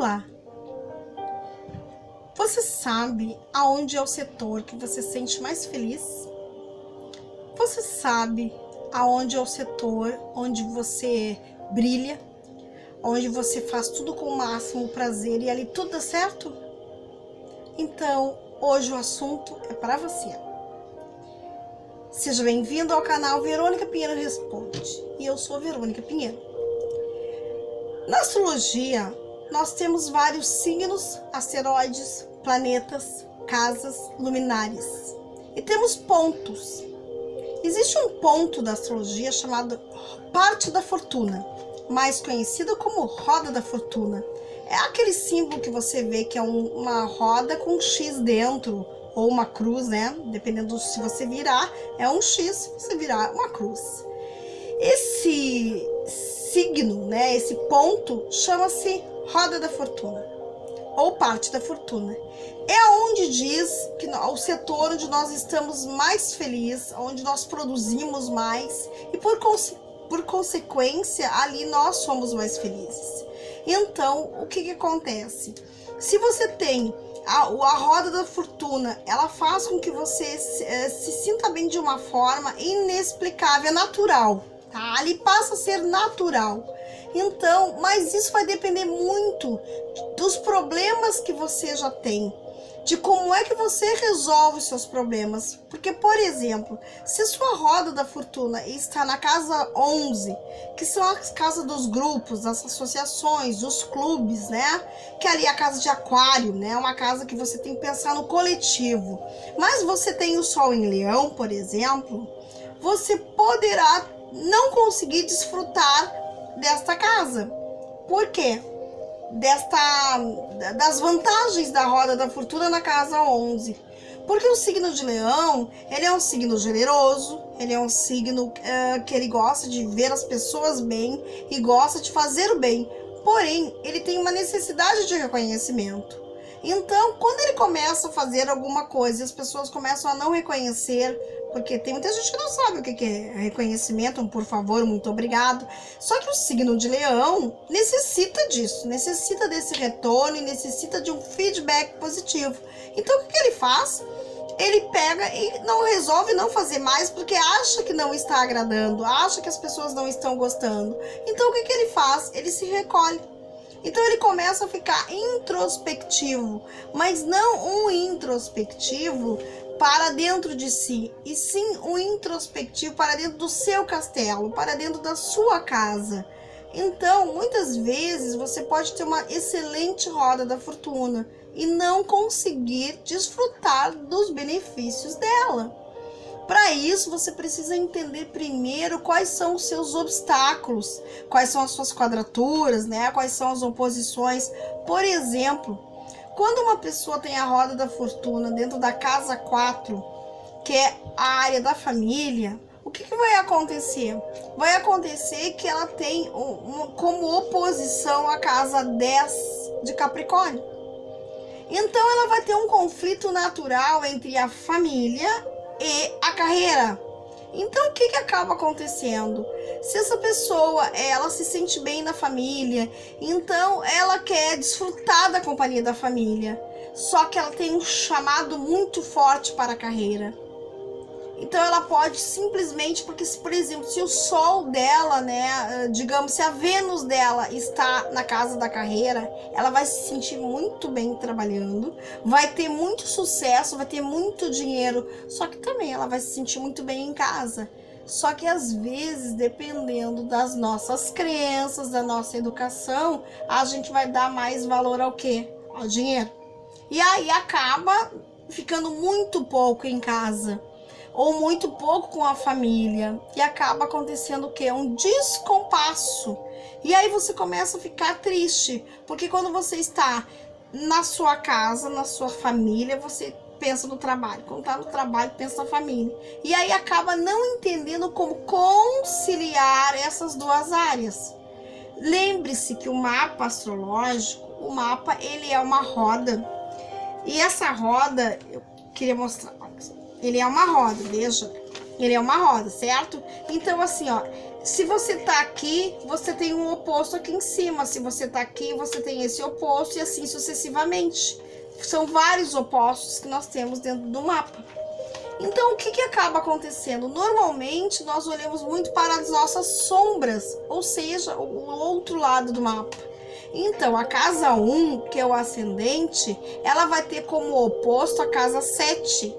Olá! Você sabe aonde é o setor que você se sente mais feliz? Você sabe aonde é o setor onde você brilha? Onde você faz tudo com o máximo prazer e ali tudo dá certo? Então, hoje o assunto é para você. Seja bem-vindo ao canal Verônica Pinheiro Responde. E eu sou Verônica Pinheiro. Na astrologia, nós temos vários signos, asteroides, planetas, casas, luminares. E temos pontos. Existe um ponto da astrologia chamado parte da fortuna, mais conhecido como roda da fortuna. É aquele símbolo que você vê que é uma roda com um X dentro, ou uma cruz, né? Dependendo se você virar, é um X, se você virar, uma cruz. Esse signo, né? Esse ponto chama-se roda da fortuna, ou parte da fortuna. É onde diz que o setor onde nós estamos mais felizes, onde nós produzimos mais e por consequência ali nós somos mais felizes. Então, o que acontece? Se você tem a roda da fortuna, ela faz com que você se sinta bem de uma forma inexplicável, é natural, tá? Ali passa a ser natural. Então, mas isso vai depender muito dos problemas que você já tem, de como é que você resolve os seus problemas. Porque, por exemplo, se sua roda da fortuna está na casa 11, que são as casas dos grupos, das associações, dos clubes, né? Que ali é a casa de aquário, né? Uma casa que você tem que pensar no coletivo. Mas você tem o sol em leão, por exemplo, você poderá não conseguir desfrutar desta casa. Por quê? Das vantagens da roda da fortuna na casa 11. Porque o signo de leão, ele é um signo generoso, ele é um signo que ele gosta de ver as pessoas bem e gosta de fazer o bem. Porém, ele tem uma necessidade de reconhecimento. Então, quando ele começa a fazer alguma coisa e as pessoas começam a não reconhecer, porque tem muita gente que não sabe o que é reconhecimento, um por favor, muito obrigado. Só que o signo de leão necessita disso, necessita desse retorno e necessita de um feedback positivo. Então, o que ele faz? Ele pega e não resolve não fazer mais porque acha que não está agradando, acha que as pessoas não estão gostando. Então, o que ele faz? Ele se recolhe. Então ele começa a ficar introspectivo, mas não um introspectivo para dentro de si, e sim um introspectivo para dentro do seu castelo, para dentro da sua casa. Então, muitas vezes você pode ter uma excelente roda da fortuna e não conseguir desfrutar dos benefícios dela. Para isso, você precisa entender primeiro quais são os seus obstáculos, quais são as suas quadraturas, né? Quais são as oposições. Por exemplo, quando uma pessoa tem a roda da fortuna dentro da casa 4, que é a área da família, o que vai acontecer? Vai acontecer que ela tem como oposição a casa 10 de Capricórnio. Então, ela vai ter um conflito natural entre a família e a carreira. Então, o que acaba acontecendo? Se essa pessoa, ela se sente bem na família, então ela quer desfrutar da companhia da família, só que ela tem um chamado muito forte para a carreira. Então ela pode simplesmente, porque por exemplo, se o sol dela, né, digamos, se a Vênus dela está na casa da carreira, ela vai se sentir muito bem trabalhando, vai ter muito sucesso, vai ter muito dinheiro, só que também ela vai se sentir muito bem em casa. Só que às vezes, dependendo das nossas crenças, da nossa educação, a gente vai dar mais valor ao quê? Ao dinheiro. E aí acaba ficando muito pouco em casa, ou muito pouco com a família, e acaba acontecendo o quê? Um descompasso. E aí você começa a ficar triste, porque quando você está na sua casa, na sua família, você pensa no trabalho. Quando está no trabalho, pensa na família. E aí acaba não entendendo como conciliar essas duas áreas. Lembre-se que o mapa astrológico, o mapa, ele é uma roda. E essa roda, eu queria mostrar, ele é uma roda, veja, ele é uma roda, certo? Então, assim, ó, Se você tá aqui, você tem um oposto aqui em cima. Se você tá aqui, você tem esse oposto e assim sucessivamente. São vários opostos que nós temos dentro do mapa. Então, o que acaba acontecendo? Normalmente, nós olhamos muito para as nossas sombras, ou seja, o outro lado do mapa. Então, a casa 1, que é o ascendente, ela vai ter como oposto a casa 7.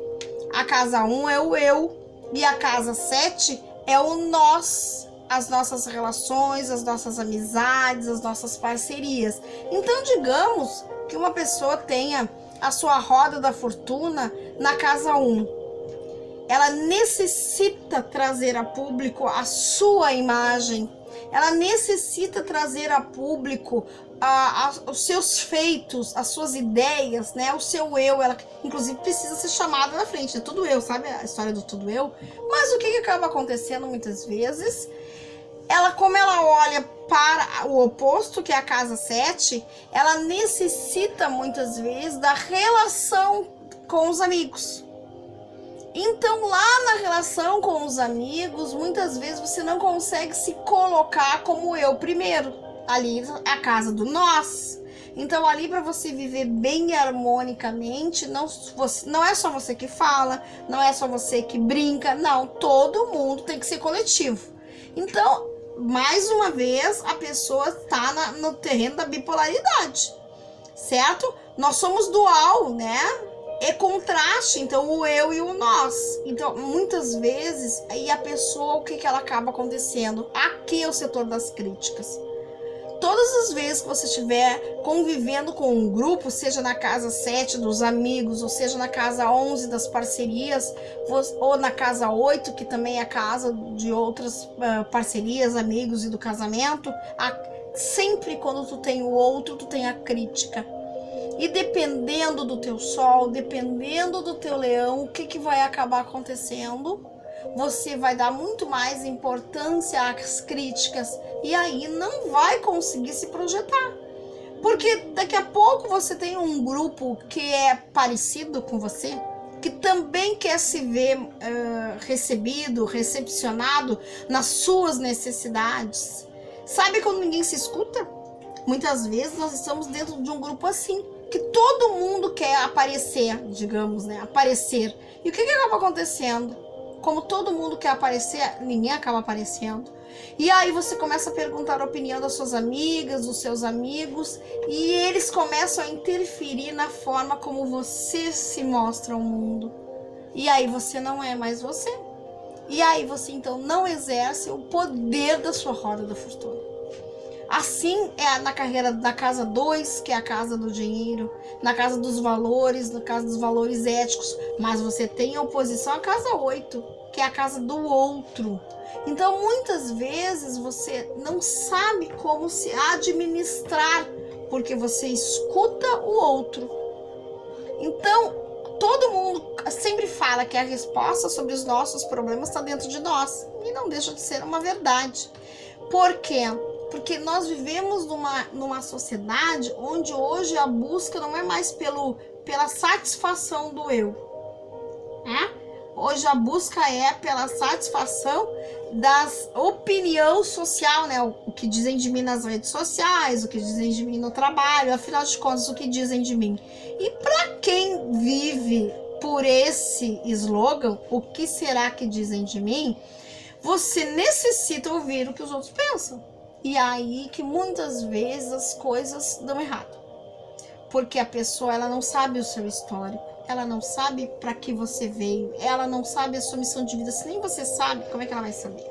A casa 1 é o eu e a casa 7 é o nós, as nossas relações, as nossas amizades, as nossas parcerias. Então, digamos que uma pessoa tenha a sua roda da fortuna na casa 1. Ela necessita trazer a público a sua imagem. Ela necessita trazer a público os seus feitos, as suas ideias, né? O seu eu. Ela, inclusive, precisa ser chamada na frente. É tudo eu, sabe a história do tudo eu? Mas o que acaba acontecendo muitas vezes? Como ela olha para o oposto, que é a casa 7, ela necessita muitas vezes da relação com os amigos. Então, lá na relação com os amigos, muitas vezes você não consegue se colocar como eu primeiro. Ali é a casa do nós. Então, ali para você viver bem harmonicamente, não é só você que fala, não é só você que brinca, não, todo mundo tem que ser coletivo. Então, mais uma vez, a pessoa está no terreno da bipolaridade, certo? Nós somos dual, né? É contraste, então o eu e o nós. Então, muitas vezes, aí a pessoa, o que ela acaba acontecendo? Aqui é o setor das críticas. Todas as vezes que você estiver convivendo com um grupo, seja na casa 7 dos amigos, ou seja na casa 11 das parcerias, ou na casa 8, que também é a casa de outras parcerias, amigos e do casamento, sempre quando tu tem o outro, tu tem a crítica. E dependendo do teu sol, dependendo do teu leão, o que vai acabar acontecendo? Você vai dar muito mais importância às críticas e aí não vai conseguir se projetar. Porque daqui a pouco você tem um grupo que é parecido com você, que também quer se ver recebido, recepcionado nas suas necessidades. Sabe quando ninguém se escuta? Muitas vezes nós estamos dentro de um grupo assim, que todo mundo quer aparecer, digamos, né? Aparecer. E o que acaba acontecendo? Como todo mundo quer aparecer, ninguém acaba aparecendo. E aí você começa a perguntar a opinião das suas amigas, dos seus amigos, e eles começam a interferir na forma como você se mostra ao mundo. E aí você não é mais você. E aí você então não exerce o poder da sua roda da fortuna. Assim é na carreira da casa 2, que é a casa do dinheiro, na casa dos valores, na casa dos valores éticos, mas você tem a oposição à casa 8, que é a casa do outro. Então, muitas vezes você não sabe como se administrar, porque você escuta o outro. Então, todo mundo sempre fala que a resposta sobre os nossos problemas está dentro de nós, e não deixa de ser uma verdade. Por quê? Porque nós vivemos numa sociedade onde hoje a busca não é mais pela satisfação do eu, né? Hoje a busca é pela satisfação das opinião social, né? O que dizem de mim nas redes sociais, o que dizem de mim no trabalho, afinal de contas, o que dizem de mim. E para quem vive por esse slogan, o que será que dizem de mim? Você necessita ouvir o que os outros pensam. E aí que muitas vezes as coisas dão errado. Porque a pessoa, ela não sabe o seu histórico, ela não sabe para que você veio, ela não sabe a sua missão de vida. Se nem você sabe, como é que ela vai saber?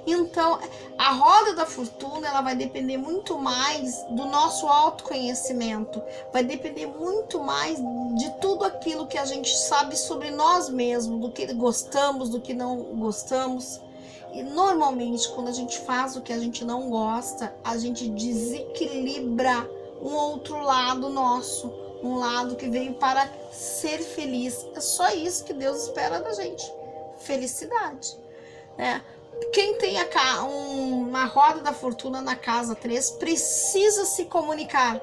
Então, a roda da fortuna, ela vai depender muito mais do nosso autoconhecimento, vai depender muito mais de tudo aquilo que a gente sabe sobre nós mesmos, do que gostamos, do que não gostamos. E normalmente, quando a gente faz o que a gente não gosta, a gente desequilibra um outro lado nosso, um lado que veio para ser feliz. É só isso que Deus espera da gente, felicidade, né? Quem tem uma roda da fortuna na casa 3 precisa se comunicar.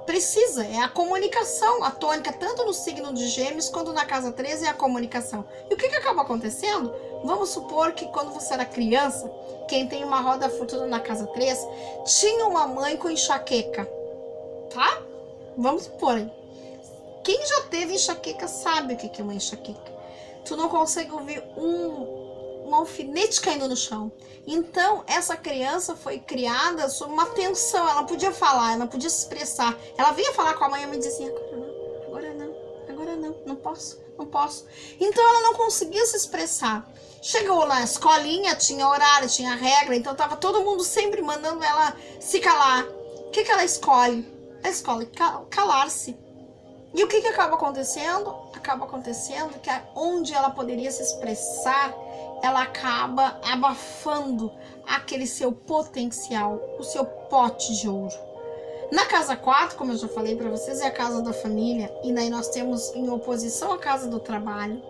Precisa, é a comunicação, a tônica, tanto no signo de Gêmeos quanto na casa 13 é a comunicação. E o que acaba acontecendo? Vamos supor que quando você era criança, quem tem uma roda da fortuna na casa 3, tinha uma mãe com enxaqueca, tá? Vamos supor aí. Quem já teve enxaqueca sabe o que é uma enxaqueca. Tu não consegue ouvir um alfinete caindo no chão. Então, essa criança foi criada sob uma tensão. Ela podia falar, ela podia se expressar. Ela vinha falar com a mãe e a mãe dizia assim, agora não, não posso. Então, ela não conseguia se expressar. Chegou na escolinha, tinha horário, tinha regra, então tava todo mundo sempre mandando ela se calar. O que ela escolhe? Ela escolhe calar-se. E o que acaba acontecendo? Acaba acontecendo que onde ela poderia se expressar, ela acaba abafando aquele seu potencial, o seu pote de ouro. Na casa 4, como eu já falei para vocês, é a casa da família, e daí nós temos em oposição a casa do trabalho.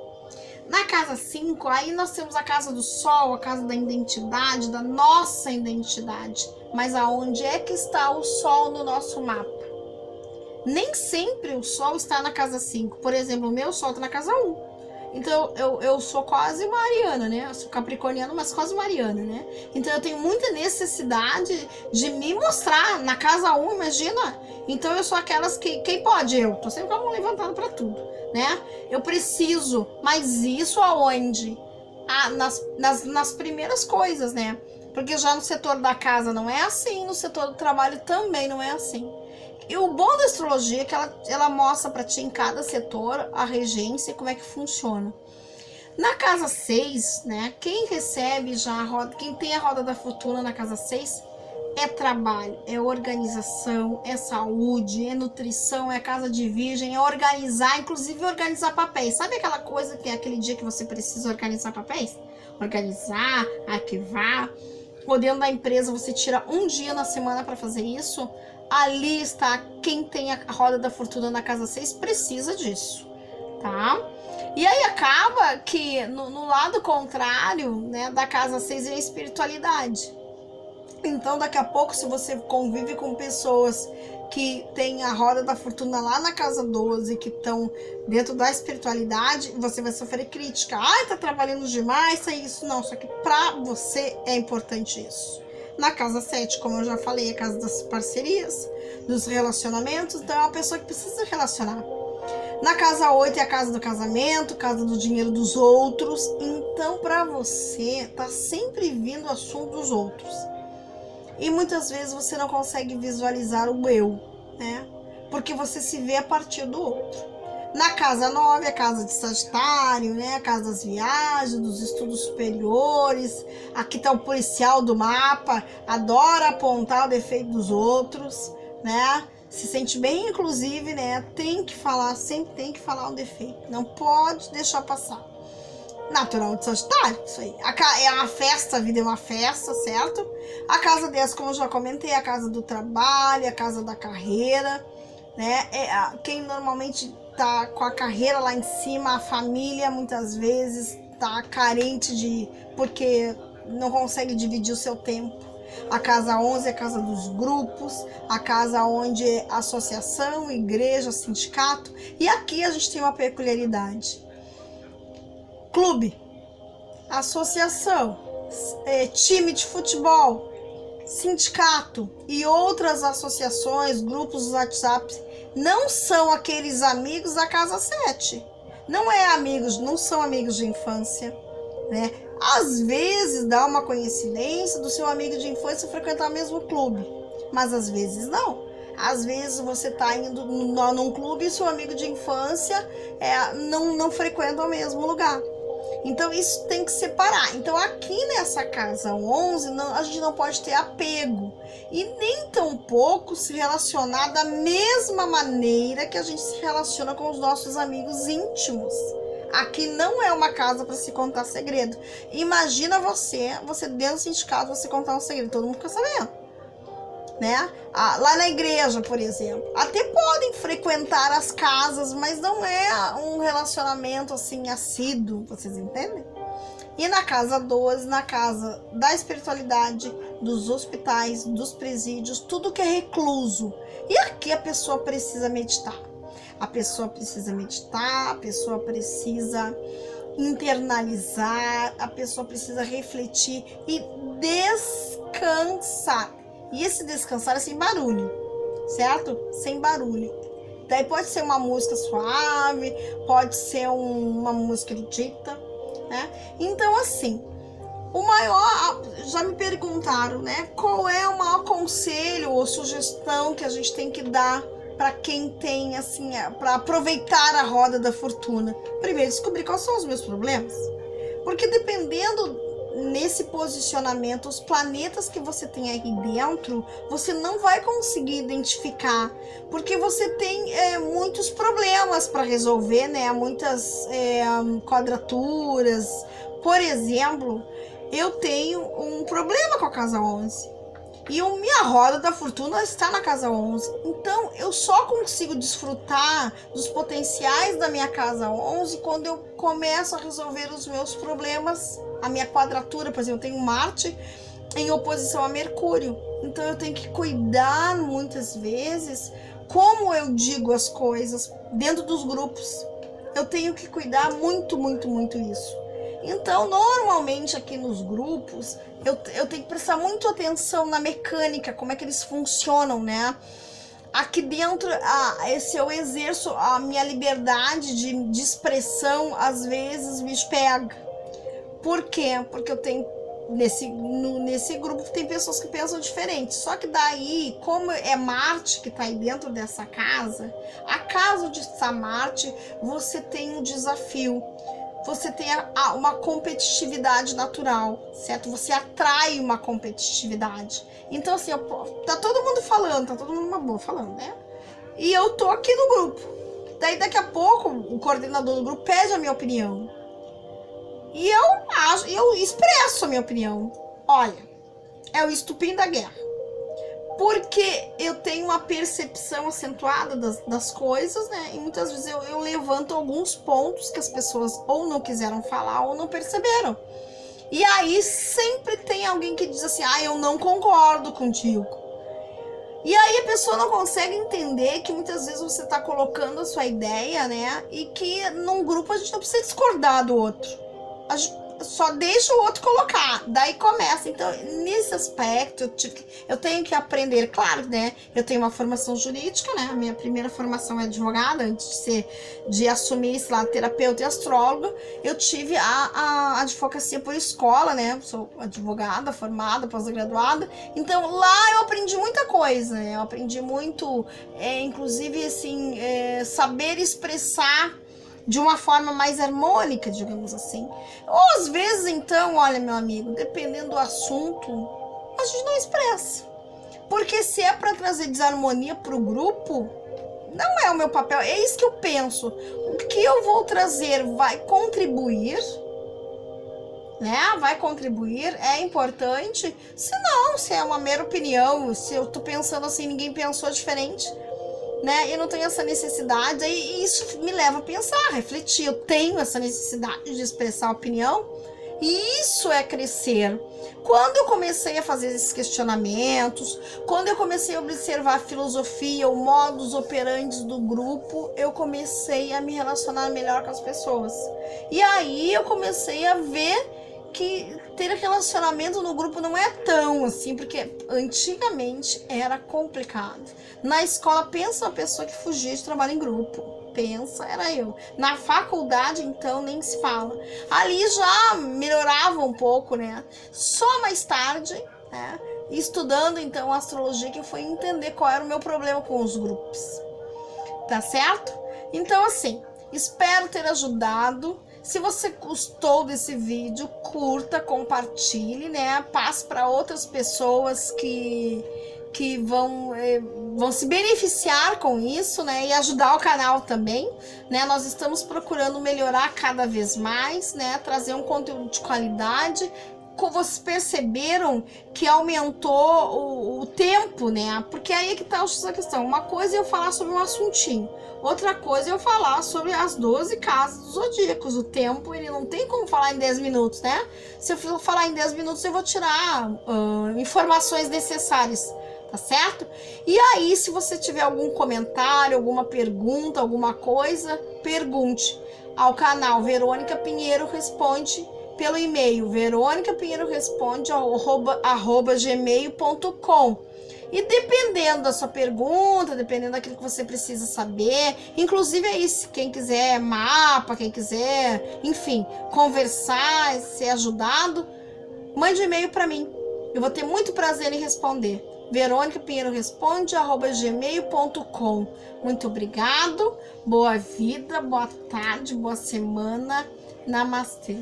Na casa 5, aí nós temos a casa do sol, a casa da identidade, da nossa identidade. Mas aonde é que está o sol no nosso mapa? Nem sempre o sol está na casa 5. Por exemplo, o meu sol está na casa 1. Então, eu sou quase uma ariana, né? Eu sou capricorniana, mas quase uma ariana, né? Então, eu tenho muita necessidade de me mostrar na casa 1, imagina? Então, eu sou aquelas que... Quem pode? Eu. Tô sempre com a mão levantada para tudo, né? Eu preciso, mas isso aonde? Nas primeiras coisas, né? Porque já no setor da casa não é assim, no setor do trabalho também não é assim. E o bom da astrologia é que ela mostra para ti em cada setor a regência e como é que funciona. Na casa 6, né, quem recebe já a roda, quem tem a roda da fortuna na casa 6 é trabalho, é organização, é saúde, é nutrição, é casa de virgem, é organizar, inclusive organizar papéis. Sabe aquela coisa que é aquele dia que você precisa organizar papéis? Organizar, arquivar. Ou dentro da empresa você tira um dia na semana para fazer isso. Ali está quem tem a roda da fortuna na casa 6 precisa disso, tá? E aí acaba que no lado contrário, né, da casa 6 é a espiritualidade. Então daqui a pouco, se você convive com pessoas que têm a roda da fortuna lá na casa 12, que estão dentro da espiritualidade, você vai sofrer crítica. Ai, tá trabalhando demais, é isso. Não, só que pra você é importante isso. Na casa 7, como eu já falei, é a casa das parcerias, dos relacionamentos, então é uma pessoa que precisa se relacionar. Na casa 8 é a casa do casamento, casa do dinheiro dos outros, então para você tá sempre vindo o assunto dos outros. E muitas vezes você não consegue visualizar o eu, né? Porque você se vê a partir do outro. Na casa 9, a casa de Sagitário, né? A casa das viagens, dos estudos superiores. Aqui tá o policial do mapa, adora apontar o defeito dos outros, né? Se sente bem, inclusive, né? Tem que falar, sempre tem que falar o defeito. Não pode deixar passar. Natural de Sagitário, isso aí. É uma festa, a vida é uma festa, certo? A casa 10, como eu já comentei, é a casa do trabalho, a casa da carreira, né? Quem normalmente tá com a carreira lá em cima, a família muitas vezes tá carente porque não consegue dividir o seu tempo. A casa 11 é a casa dos grupos, a casa onde é associação, igreja, sindicato. E aqui a gente tem uma peculiaridade. Clube, associação, time de futebol, sindicato e outras associações, grupos do WhatsApp, não são aqueles amigos da casa 7. Não são amigos de infância, né? Às vezes dá uma coincidência do seu amigo de infância frequentar o mesmo clube, mas às vezes não. Às vezes você está indo num clube e seu amigo de infância não frequenta o mesmo lugar. Então isso tem que separar. Então aqui nessa casa 11, a gente não pode ter apego e nem tampouco se relacionar da mesma maneira que a gente se relaciona com os nossos amigos íntimos. Aqui não é uma casa para se contar segredo. Imagina você dentro do sindicato, você contar um segredo, todo mundo fica sabendo, né? Lá na igreja, por exemplo, até podem frequentar as casas, mas não é um relacionamento assim assíduo, vocês entendem? E na casa 12, na casa da espiritualidade, dos hospitais, dos presídios, tudo que é recluso. E aqui a pessoa precisa meditar. A pessoa precisa meditar, a pessoa precisa internalizar, a pessoa precisa refletir e descansar. E esse descansar é sem barulho, certo? Sem barulho. Daí pode ser uma música suave, pode ser uma música erudita, né? Então, assim, já me perguntaram, né? Qual é o maior conselho ou sugestão que a gente tem que dar para quem tem, assim, para aproveitar a roda da fortuna? Primeiro, descobrir quais são os meus problemas. Porque dependendo nesse posicionamento, os planetas que você tem aí dentro, você não vai conseguir identificar, porque você tem muitos problemas para resolver, né? Muitas quadraturas. Por exemplo, eu tenho um problema com a casa 11. E minha roda da fortuna está na casa 11. Então, eu só consigo desfrutar dos potenciais da minha casa 11 quando eu começo a resolver os meus problemas. A minha quadratura, por exemplo, eu tenho Marte em oposição a Mercúrio. Então, eu tenho que cuidar muitas vezes como eu digo as coisas dentro dos grupos. Eu tenho que cuidar muito, muito, muito isso. Então, normalmente aqui nos grupos, eu tenho que prestar muito atenção na mecânica, como é que eles funcionam, né? Aqui dentro, se eu exerço a minha liberdade de expressão, às vezes me pega. Por quê? Porque eu tenho, nesse grupo tem pessoas que pensam diferente. Só que daí, como é Marte que está aí dentro dessa casa, a casa onde está Marte, você tem um desafio. Você tem uma competitividade natural, certo? Você atrai uma competitividade. Então, assim, tá todo mundo falando, tá todo mundo numa boa falando, né? E eu tô aqui no grupo. Daí, daqui a pouco, o coordenador do grupo pede a minha opinião. E eu expresso a minha opinião. Olha, é o estupim da guerra. Porque eu tenho uma percepção acentuada das coisas, né? E muitas vezes eu levanto alguns pontos que as pessoas ou não quiseram falar ou não perceberam. E aí sempre tem alguém que diz assim, eu não concordo contigo. E aí a pessoa não consegue entender que muitas vezes você está colocando a sua ideia, né? E que num grupo a gente não precisa discordar do outro. A gente só deixa o outro colocar, daí começa. Então, nesse aspecto, eu tenho que aprender, claro, né? Eu tenho uma formação jurídica, né? A minha primeira formação é advogada, antes de assumir esse lado terapeuta e astróloga. Eu tive a advocacia por escola, né? Sou advogada, formada, pós-graduada. Então, lá eu aprendi muita coisa, né? Eu aprendi muito, inclusive, assim, saber expressar de uma forma mais harmônica, digamos assim. Ou às vezes, então, olha, meu amigo, dependendo do assunto, a gente não expressa. Porque se é para trazer desarmonia para o grupo, não é o meu papel. É isso que eu penso. O que eu vou trazer vai contribuir, né? Vai contribuir, é importante. Se não, se é uma mera opinião, se eu tô pensando assim, ninguém pensou diferente, né? Eu não tenho essa necessidade, e isso me leva a pensar, a refletir. Eu tenho essa necessidade de expressar opinião, e isso é crescer. Quando eu comecei a fazer esses questionamentos, quando eu comecei a observar a filosofia, o modus operandi do grupo, eu comecei a me relacionar melhor com as pessoas. E aí eu comecei a ver que ter relacionamento no grupo não é tão assim, porque antigamente era complicado. Na escola, pensa uma pessoa que fugia de trabalho em grupo. Pensa, era eu. Na faculdade, então, nem se fala. Ali já melhorava um pouco, né? Só mais tarde, né? Estudando, então, astrologia, que eu fui entender qual era o meu problema com os grupos. Tá certo? Então, assim, espero ter ajudado. Se você gostou desse vídeo, curta, compartilhe, né? Passe para outras pessoas que vão se beneficiar com isso, né? E ajudar o canal também, né? Nós estamos procurando melhorar cada vez mais, né? Trazer um conteúdo de qualidade. Como vocês perceberam que aumentou o tempo, né? Porque aí é que tá a questão. Uma coisa é eu falar sobre um assuntinho. Outra coisa é eu falar sobre as 12 casas dos zodíacos. O tempo, ele não tem como falar em 10 minutos, né? Se eu for falar em 10 minutos, eu vou tirar informações necessárias. tá certo? E aí, se você tiver algum comentário, alguma pergunta, alguma coisa, pergunte ao canal Verônica Pinheiro Responde pelo e-mail veronicapinheiroresponde@gmail.com. E dependendo da sua pergunta, dependendo daquilo que você precisa saber, inclusive aí, se quem quiser mapa, quem quiser, enfim, conversar, ser ajudado, mande um e-mail para mim. Eu vou ter muito prazer em responder. veronicapinheiroresponde@gmail.com. Muito obrigado, boa vida, boa tarde, boa semana. Namastê.